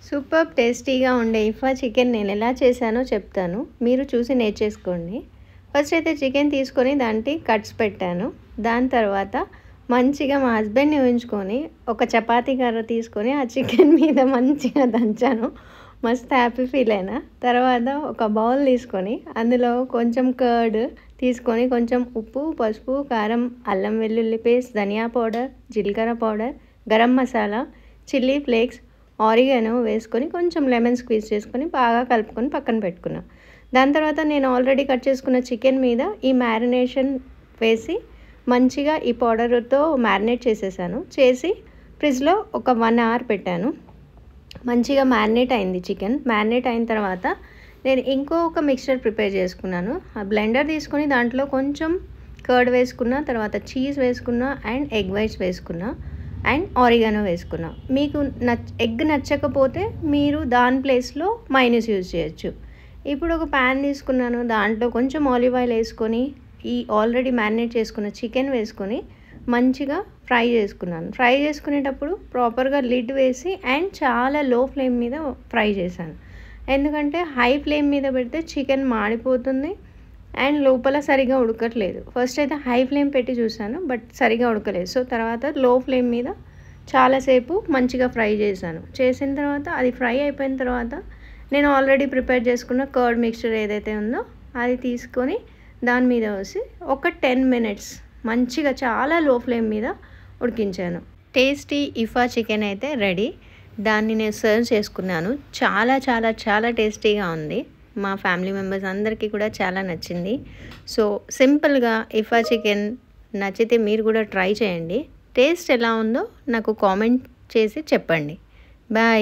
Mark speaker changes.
Speaker 1: Super టేస్టీగా ఉండే ఇఫా chicken నేను ఎలా చేశానో చెప్తాను. మీరు చూసి నేర్చేసుకోండి. ఫస్ట్ అయితే చికెన్ తీసుకొని దానికి కట్స్ పెట్టాను. దాని తర్వాత మంచిగా మా హస్బెండ్ని ఊహించుకొని ఒక చపాతీ కర్ర తీసుకొని ఆ చికెన్ మీద మంచిగా దంచాను. మస్తు హ్యాపీ ఫీల్ అయినా. తర్వాత ఒక బౌల్ తీసుకొని అందులో కొంచెం కర్డ్ తీసుకొని కొంచెం ఉప్పు, పసుపు, కారం, అల్లం వెల్లుల్లి పేస్ట్, ధనియా పౌడర్, జీలకర్ర powder, garam masala, chilli flakes, oregano వేసుకొని కొంచెం లెమన్ స్క్వీజ్ చేసుకొని బాగా కలుపుకొని పక్కన పెట్టుకున్నాను. దాని తర్వాత నేను ఆల్రెడీ కట్ చేసుకున్న చికెన్ మీద ఈ మ్యారినేషన్ వేసి మంచిగా ఈ పౌడర్తో మ్యారినేట్ చేసేసాను. చేసి ఫ్రిడ్జ్లో ఒక 1 అవర్ పెట్టాను. మంచిగా మ్యారినేట్ అయింది చికెన్. మ్యారినేట్ అయిన తర్వాత నేను ఇంకొక మిక్చర్ ప్రిపేర్ చేసుకున్నాను. ఆ బ్లెండర్ తీసుకొని దాంట్లో కొంచెం కర్డ్ వేసుకున్న, తర్వాత చీజ్ వేసుకున్న అండ్ ఎగ్ వైట్స్ వేసుకున్న అండ్ ఆరిగానో వేసుకున్నా. మీకు ఎగ్ నచ్చకపోతే మీరు దాని ప్లేస్లో మైనస్ యూజ్ చేయొచ్చు. ఇప్పుడు ఒక ప్యాన్ తీసుకున్నాను. దాంట్లో కొంచెం ఆలివ్ ఆయిల్ వేసుకొని ఈ ఆల్రెడీ మ్యారినేట్ చేసుకున్న చికెన్ వేసుకొని మంచిగా ఫ్రై చేసుకున్నాను. ఫ్రై చేసుకునేటప్పుడు ప్రాపర్గా లిడ్ వేసి అండ్ చాలా లో ఫ్లేమ్ మీద ఫ్రై చేశాను. ఎందుకంటే హై ఫ్లేమ్ మీద పెడితే చికెన్ మాడిపోతుంది అండ్ లోపల సరిగా ఉడకట్లేదు. ఫస్ట్ అయితే హై ఫ్లేమ్ పెట్టి చూసాను, బట్ సరిగా ఉడకలేదు. సో తర్వాత లో ఫ్లేమ్ మీద చాలాసేపు మంచిగా ఫ్రై చేశాను. చేసిన తర్వాత అది ఫ్రై అయిపోయిన తర్వాత నేను ఆల్రెడీ ప్రిపేర్ చేసుకున్న కర్డ్ మిక్చర్ ఏదైతే ఉందో అది తీసుకొని దాని మీద వేసి ఒక 10 మినిట్స్ మంచిగా చాలా లో ఫ్లేమ్ మీద ఉడికించాను. టేస్టీ ఇఫా చికెన్ అయితే రెడీ. దాన్ని నేను సర్వ్ చేసుకున్నాను. చాలా చాలా చాలా టేస్టీగా ఉంది. మా ఫ్యామిలీ మెంబర్స్ అందరికీ కూడా చాలా నచ్చింది. సో సింపుల్గా ఇఫా చికెన్ నచ్చితే మీరు కూడా ట్రై చేయండి. టేస్ట్ ఎలా ఉందో నాకు కామెంట్ చేసి చెప్పండి. బాయ్.